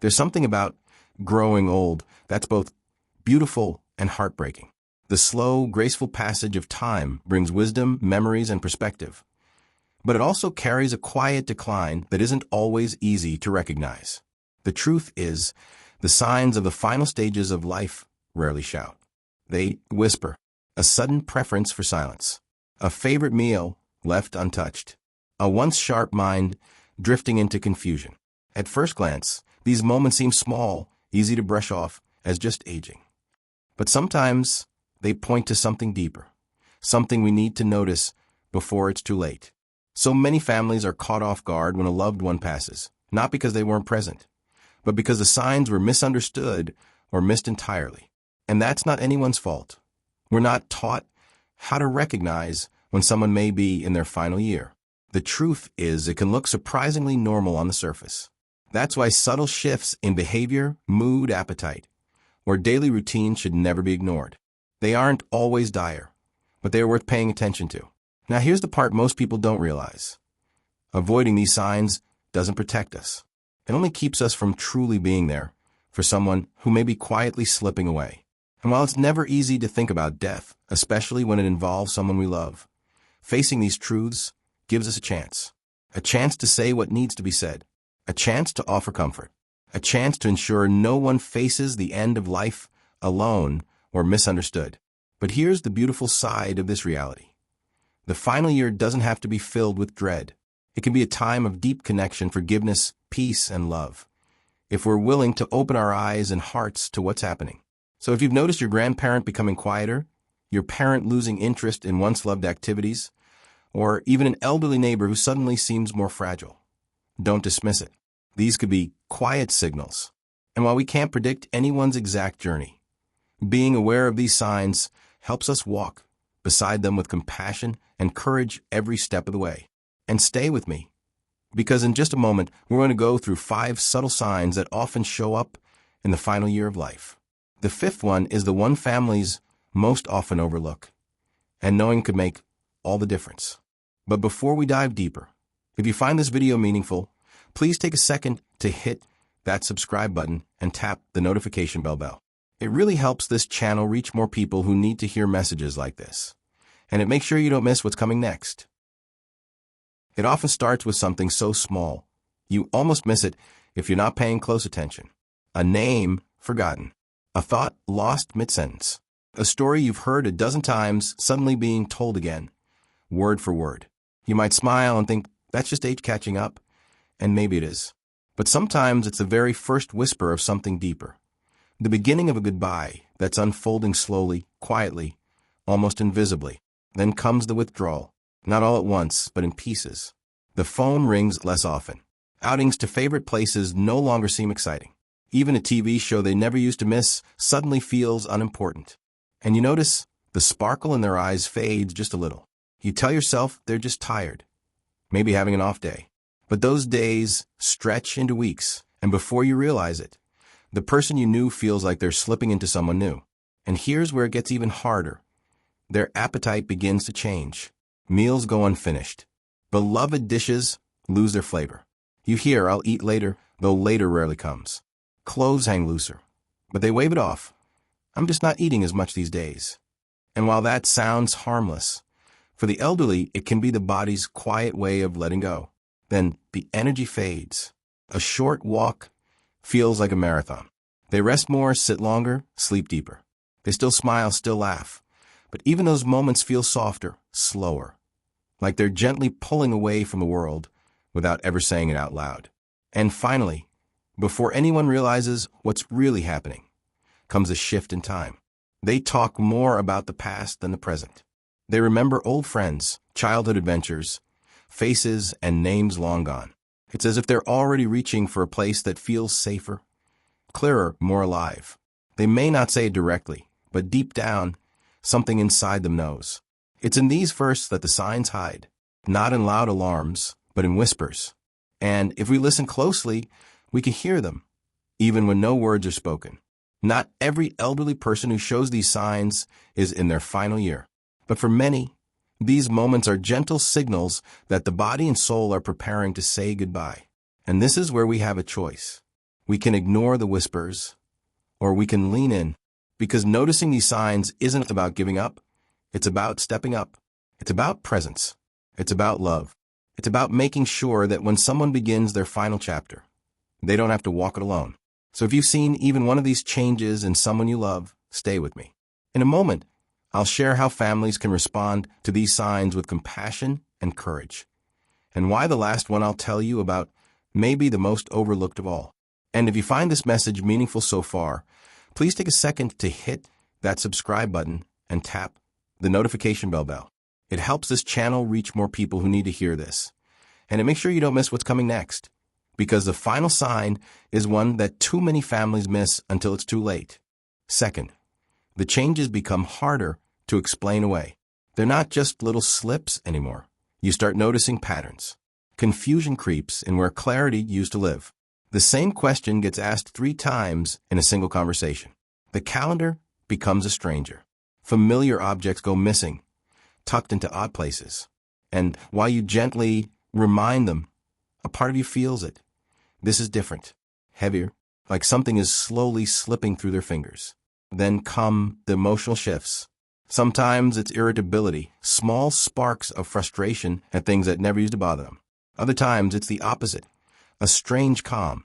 There's something about growing old that's both beautiful and heartbreaking. The slow, graceful passage of time brings wisdom, memories, and perspective. But it also carries a quiet decline that isn't always easy to recognize. The truth is, the signs of the final stages of life rarely shout. They whisper, a sudden preference for silence, a favorite meal left untouched, a once sharp mind drifting into confusion. At first glance, these moments seem small, easy to brush off as just aging. But sometimes they point to something deeper, something we need to notice before it's too late. So many families are caught off guard when a loved one passes, not because they weren't present, but because the signs were misunderstood or missed entirely. And that's not anyone's fault. We're not taught how to recognize when someone may be in their final year. The truth is, it can look surprisingly normal on the surface. That's why subtle shifts in behavior, mood, appetite, or daily routine should never be ignored. They aren't always dire, but they are worth paying attention to. Now here's the part most people don't realize. Avoiding these signs doesn't protect us. It only keeps us from truly being there for someone who may be quietly slipping away. And while it's never easy to think about death, especially when it involves someone we love, facing these truths gives us a chance to say what needs to be said, a chance to offer comfort, a chance to ensure no one faces the end of life alone or misunderstood. But here's the beautiful side of this reality. The final year doesn't have to be filled with dread. It can be a time of deep connection, forgiveness, peace, and love, if we're willing to open our eyes and hearts to what's happening. So if you've noticed your grandparent becoming quieter, your parent losing interest in once loved activities, or even an elderly neighbor who suddenly seems more fragile, don't dismiss it. These could be quiet signals. And while we can't predict anyone's exact journey, being aware of these signs helps us walk beside them with compassion and courage every step of the way. And stay with me, because in just a moment, we're going to go through 5 subtle signs that often show up in the final year of life. The 5th one is the one families most often overlook, and knowing could make all the difference. But before we dive deeper, if you find this video meaningful, please take a second to hit that subscribe button and tap the notification bell. It really helps this channel reach more people who need to hear messages like this, and it makes sure you don't miss what's coming next. It often starts with something so small, you almost miss it if you're not paying close attention. A name forgotten, a thought lost mid-sentence, a story you've heard a dozen times suddenly being told again, word for word. You might smile and think, that's just age catching up, and maybe it is. But sometimes it's the very first whisper of something deeper, the beginning of a goodbye that's unfolding slowly, quietly, almost invisibly. Then comes the withdrawal, not all at once, but in pieces. The phone rings less often. Outings to favorite places no longer seem exciting. Even a TV show they never used to miss suddenly feels unimportant. And you notice the sparkle in their eyes fades just a little. You tell yourself they're just tired, maybe having an off day. But those days stretch into weeks, and before you realize it, the person you knew feels like they're slipping into someone new. And here's where it gets even harder. Their appetite begins to change. Meals go unfinished. Beloved dishes lose their flavor. You hear, I'll eat later, though later rarely comes. Clothes hang looser, but they wave it off. I'm just not eating as much these days. And while that sounds harmless, for the elderly, it can be the body's quiet way of letting go. Then the energy fades. A short walk feels like a marathon. They rest more, sit longer, sleep deeper. They still smile, still laugh. But even those moments feel softer, slower, like they're gently pulling away from the world without ever saying it out loud. And finally, before anyone realizes what's really happening, comes a shift in time. They talk more about the past than the present. They remember old friends, childhood adventures, faces, and names long gone. It's as if they're already reaching for a place that feels safer, clearer, more alive. They may not say it directly, but deep down, something inside them knows. It's in these verses that the signs hide, not in loud alarms, but in whispers. And if we listen closely, we can hear them, even when no words are spoken. Not every elderly person who shows these signs is in their final year. But for many, these moments are gentle signals that the body and soul are preparing to say goodbye. And this is where we have a choice. We can ignore the whispers, or we can lean in, because noticing these signs isn't about giving up. It's about stepping up. It's about presence. It's about love. It's about making sure that when someone begins their final chapter, they don't have to walk it alone. So if you've seen even one of these changes in someone you love, stay with me. In a moment, I'll share how families can respond to these signs with compassion and courage, and why the last one I'll tell you about may be the most overlooked of all. And if you find this message meaningful so far, please take a second to hit that subscribe button and tap the notification bell. It helps this channel reach more people who need to hear this. And it makes sure you don't miss what's coming next, because the final sign is one that too many families miss until it's too late. Second, the changes become harder to explain away. They're not just little slips anymore. You start noticing patterns. Confusion creeps in where clarity used to live. The same question gets asked 3 times in a single conversation. The calendar becomes a stranger. Familiar objects go missing, tucked into odd places. And while you gently remind them, a part of you feels it. This is different, heavier, like something is slowly slipping through their fingers. Then come the emotional shifts. Sometimes it's irritability, small sparks of frustration at things that never used to bother them. Other times it's the opposite, a strange calm,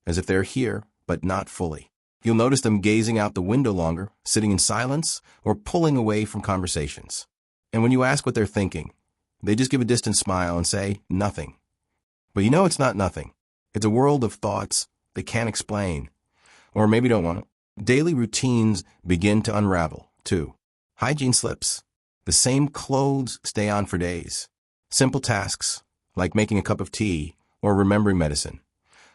as if they're here, but not fully. You'll notice them gazing out the window longer, sitting in silence, or pulling away from conversations. And when you ask what they're thinking, they just give a distant smile and say, nothing. But you know it's not nothing. It's a world of thoughts they can't explain, or maybe don't want to. Daily routines begin to unravel, too. Hygiene slips. The same clothes stay on for days. Simple tasks, like making a cup of tea or remembering medicine,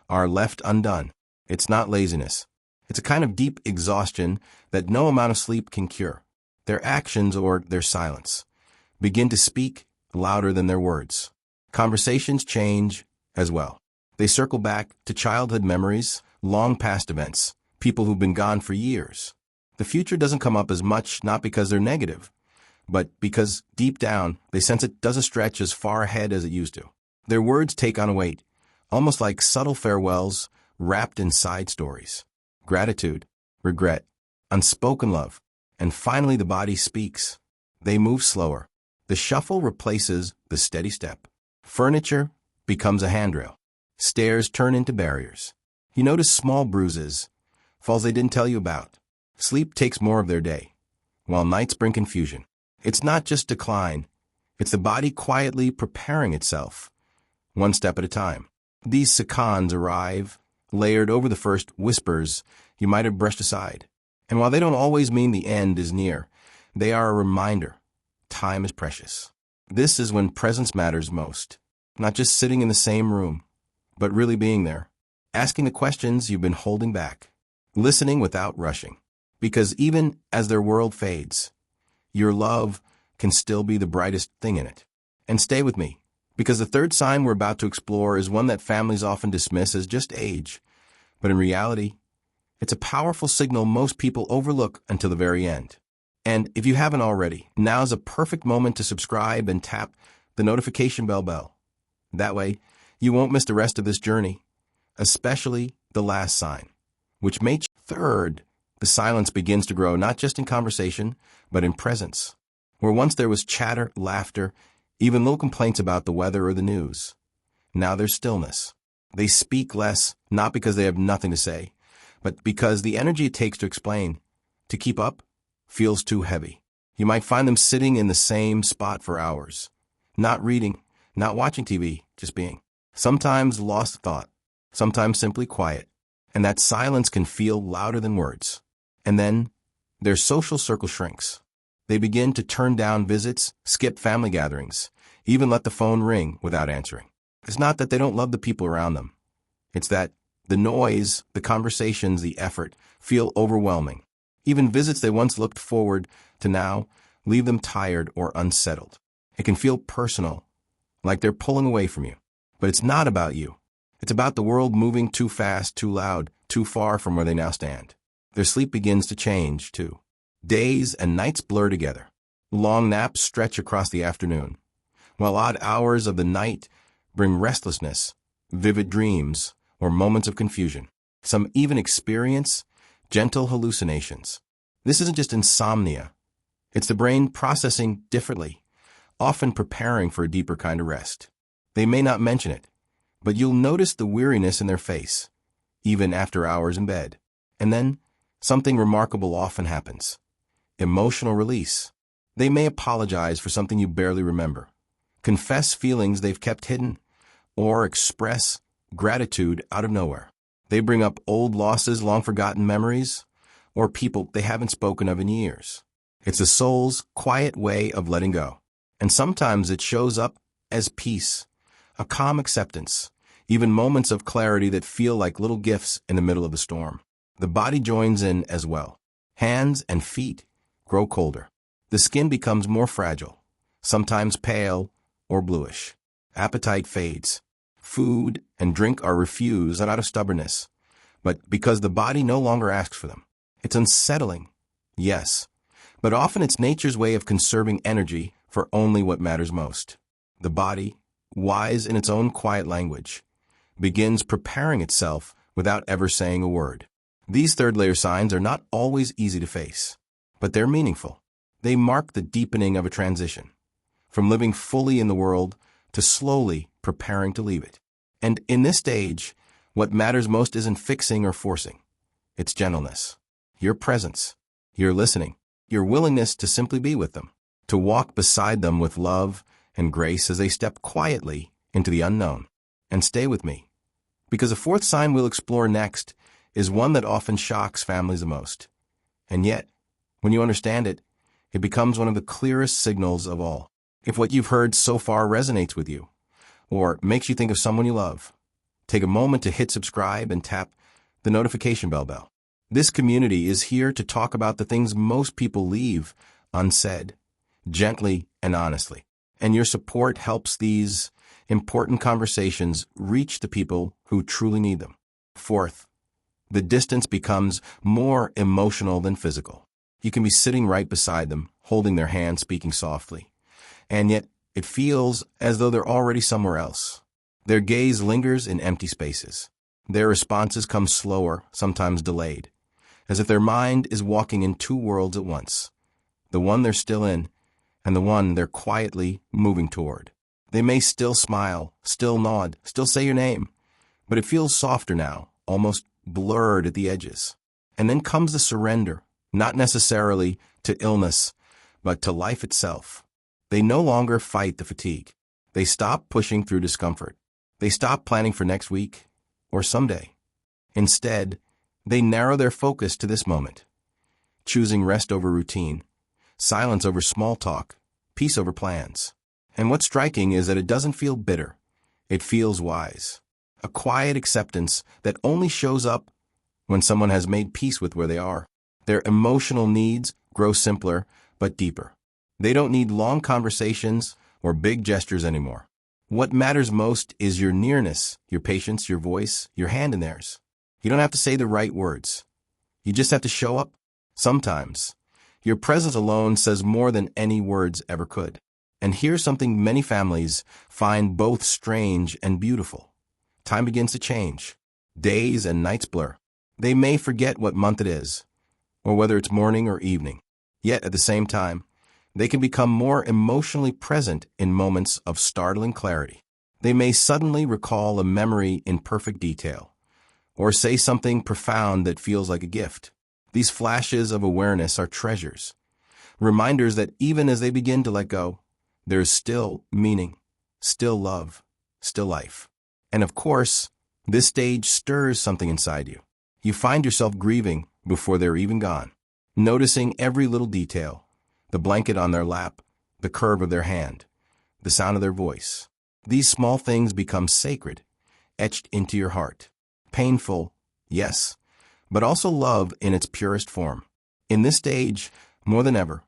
are left undone. It's not laziness. It's a kind of deep exhaustion that no amount of sleep can cure. Their actions or their silence begin to speak louder than their words. Conversations change as well. They circle back to childhood memories, long past events, people who've been gone for years. The future doesn't come up as much, not because they're negative, but because deep down they sense it doesn't stretch as far ahead as it used to. Their words take on a weight, almost like subtle farewells wrapped in side stories. Gratitude, regret, unspoken love, and finally the body speaks. They move slower. The shuffle replaces the steady step. Furniture becomes a handrail. Stairs turn into barriers. You notice small bruises, falls they didn't tell you about. Sleep takes more of their day, while nights bring confusion. It's not just decline. It's the body quietly preparing itself, one step at a time. These seconds arrive, layered over the first whispers you might have brushed aside. And while they don't always mean the end is near, they are a reminder time is precious. This is when presence matters most. Not just sitting in the same room, but really being there, asking the questions you've been holding back, listening without rushing. Because even as their world fades, your love can still be the brightest thing in it. And stay with me, because the third sign we're about to explore is one that families often dismiss as just age. But in reality, it's a powerful signal most people overlook until the very end. And if you haven't already, now's a perfect moment to subscribe and tap the notification bell. That way, you won't miss the rest of this journey, especially the last sign, which may third. The silence begins to grow not just in conversation, but in presence. Where once there was chatter, laughter, even little complaints about the weather or the news. Now there's stillness. They speak less, not because they have nothing to say, but because the energy it takes to explain, to keep up, feels too heavy. You might find them sitting in the same spot for hours, not reading, not watching TV, just being. Sometimes lost thought, sometimes simply quiet, and that silence can feel louder than words. And then their social circle shrinks. They begin to turn down visits, skip family gatherings, even let the phone ring without answering. It's not that they don't love the people around them. It's that the noise, the conversations, the effort feel overwhelming. Even visits they once looked forward to now leave them tired or unsettled. It can feel personal, like they're pulling away from you. But it's not about you. It's about the world moving too fast, too loud, too far from where they now stand. Their sleep begins to change, too. Days and nights blur together. Long naps stretch across the afternoon, while odd hours of the night bring restlessness, vivid dreams, or moments of confusion. Some even experience gentle hallucinations. This isn't just insomnia. It's the brain processing differently, often preparing for a deeper kind of rest. They may not mention it, but you'll notice the weariness in their face, even after hours in bed. And then, something remarkable often happens. Emotional release. They may apologize for something you barely remember, confess feelings they've kept hidden, or express gratitude out of nowhere. They bring up old losses, long-forgotten memories, or people they haven't spoken of in years. It's the soul's quiet way of letting go. And sometimes it shows up as peace, a calm acceptance, even moments of clarity that feel like little gifts in the middle of the storm. The body joins in as well. Hands and feet grow colder. The skin becomes more fragile, sometimes pale or bluish. Appetite fades. Food and drink are refused not out of stubbornness, but because the body no longer asks for them. It's unsettling, yes, but often it's nature's way of conserving energy for only what matters most. The body, wise in its own quiet language, begins preparing itself without ever saying a word. These third-layer signs are not always easy to face, but they're meaningful. They mark the deepening of a transition, from living fully in the world to slowly preparing to leave it. And in this stage, what matters most isn't fixing or forcing. It's gentleness, your presence, your listening, your willingness to simply be with them, to walk beside them with love and grace as they step quietly into the unknown. And stay with me, because the fourth sign we'll explore next is one that often shocks families the most. And yet, when you understand it, it becomes one of the clearest signals of all. If what you've heard so far resonates with you, or makes you think of someone you love, take a moment to hit subscribe and tap the notification bell. This community is here to talk about the things most people leave unsaid, gently and honestly. And your support helps these important conversations reach the people who truly need them. Fourth, the distance becomes more emotional than physical. You can be sitting right beside them, holding their hand, speaking softly, and yet it feels as though they're already somewhere else. Their gaze lingers in empty spaces. Their responses come slower, sometimes delayed, as if their mind is walking in two worlds at once, the one they're still in and the one they're quietly moving toward. They may still smile, still nod, still say your name, but it feels softer now, almost blurred at the edges. And then comes the surrender, not necessarily to illness, but to life itself. They no longer fight the fatigue. They stop pushing through discomfort. They stop planning for next week or someday. Instead, they narrow their focus to this moment, choosing rest over routine, silence over small talk, peace over plans. And what's striking is that it doesn't feel bitter. It feels wise. A quiet acceptance that only shows up when someone has made peace with where they are. Their emotional needs grow simpler but deeper. They don't need long conversations or big gestures anymore. What matters most is your nearness, your patience, your voice, your hand in theirs. You don't have to say the right words. You just have to show up. Sometimes, your presence alone says more than any words ever could. And here's something many families find both strange and beautiful. Time begins to change. Days and nights blur. They may forget what month it is, or whether it's morning or evening. Yet at the same time, they can become more emotionally present in moments of startling clarity. They may suddenly recall a memory in perfect detail, or say something profound that feels like a gift. These flashes of awareness are treasures, reminders that even as they begin to let go, there is still meaning, still love, still life. And of course, this stage stirs something inside you. You find yourself grieving before they're even gone, noticing every little detail, the blanket on their lap, the curve of their hand, the sound of their voice. These small things become sacred, etched into your heart. Painful, yes, but also love in its purest form. In this stage, more than ever,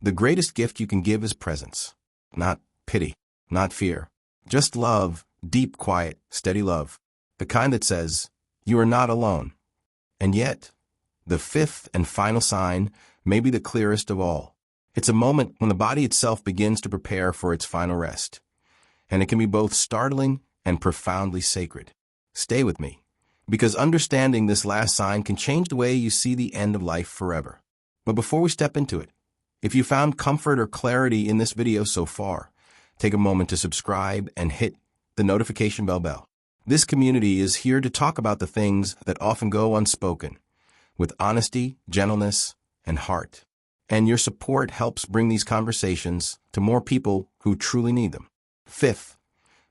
the greatest gift you can give is presence. Not pity, not fear, just love, deep, quiet, steady love, the kind that says, you are not alone. And yet, the fifth and final sign may be the clearest of all. It's a moment when the body itself begins to prepare for its final rest, and it can be both startling and profoundly sacred. Stay with me, because understanding this last sign can change the way you see the end of life forever. But before we step into it, if you found comfort or clarity in this video so far, take a moment to subscribe and hit the notification bell. This community is here to talk about the things that often go unspoken, with honesty, gentleness, and heart. And your support helps bring these conversations to more people who truly need them. Fifth,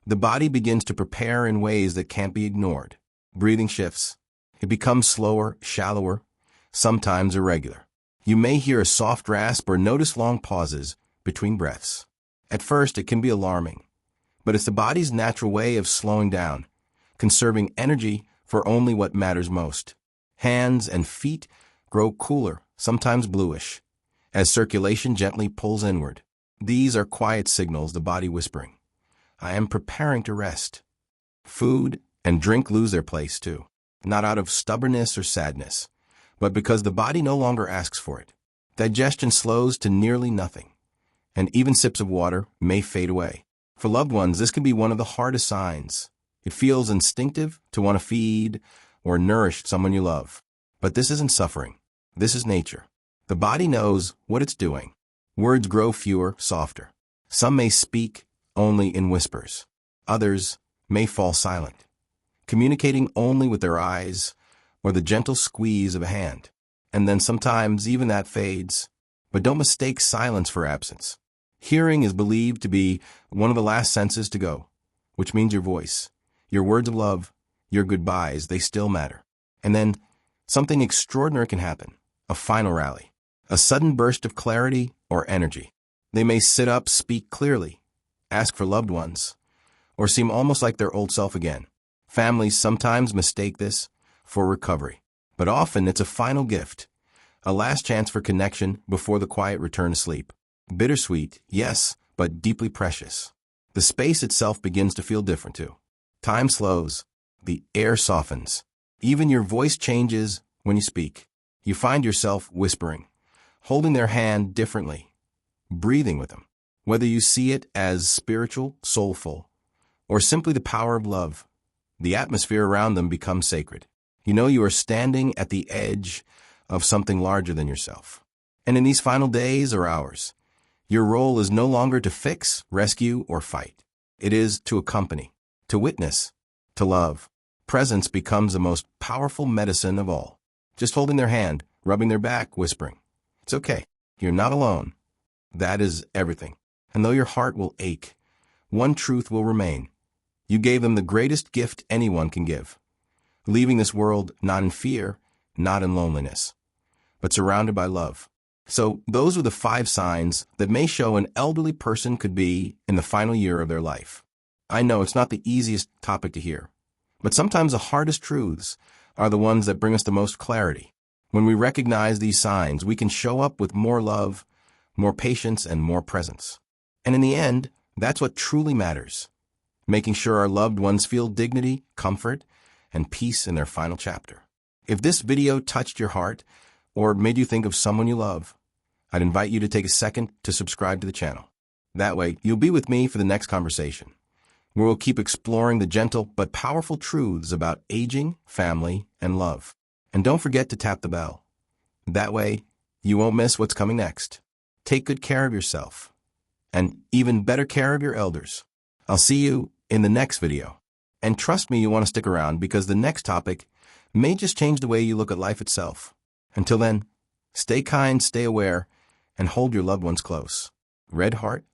the body begins to prepare in ways that can't be ignored. Breathing shifts. It becomes slower, shallower, sometimes irregular. You may hear a soft rasp or notice long pauses between breaths. At first, it can be alarming, but it's the body's natural way of slowing down, conserving energy for only what matters most. Hands and feet grow cooler, sometimes bluish, as circulation gently pulls inward. These are quiet signals, the body whispering, "I am preparing to rest." Food and drink lose their place too, not out of stubbornness or sadness, but because the body no longer asks for it. Digestion slows to nearly nothing, and even sips of water may fade away. For loved ones, this can be one of the hardest signs. It feels instinctive to want to feed or nourish someone you love. But this isn't suffering. This is nature. The body knows what it's doing. Words grow fewer, softer. Some may speak only in whispers. Others may fall silent, communicating only with their eyes or the gentle squeeze of a hand. And then sometimes even that fades. But don't mistake silence for absence. Hearing is believed to be one of the last senses to go, which means your voice, your words of love, your goodbyes, they still matter. And then something extraordinary can happen, a final rally, a sudden burst of clarity or energy. They may sit up, speak clearly, ask for loved ones, or seem almost like their old self again. Families sometimes mistake this for recovery, but often it's a final gift, a last chance for connection before the quiet return to sleep. Bittersweet, yes, but deeply precious. The space itself begins to feel different too. Time slows, the air softens. Even your voice changes when you speak. You find yourself whispering, holding their hand differently, breathing with them. Whether you see it as spiritual, soulful, or simply the power of love, the atmosphere around them becomes sacred. You know you are standing at the edge of something larger than yourself. And in these final days or hours, your role is no longer to fix, rescue, or fight. It is to accompany, to witness, to love. Presence becomes the most powerful medicine of all. Just holding their hand, rubbing their back, whispering, "It's okay. You're not alone." That is everything. And though your heart will ache, one truth will remain. You gave them the greatest gift anyone can give, leaving this world not in fear, not in loneliness, but surrounded by love. So those are the 5 signs that may show an elderly person could be in the final year of their life. I know it's not the easiest topic to hear, but sometimes the hardest truths are the ones that bring us the most clarity. When we recognize these signs, we can show up with more love, more patience, and more presence. And in the end, that's what truly matters, making sure our loved ones feel dignity, comfort, and peace in their final chapter. If this video touched your heart or made you think of someone you love, I'd invite you to take a second to subscribe to the channel. That way, you'll be with me for the next conversation, where we'll keep exploring the gentle but powerful truths about aging, family, and love. And don't forget to tap the bell. That way, you won't miss what's coming next. Take good care of yourself, and even better care of your elders. I'll see you in the next video. And trust me, you want to stick around because the next topic may just change the way you look at life itself. Until then, stay kind, stay aware, and hold your loved ones close. Red Heart,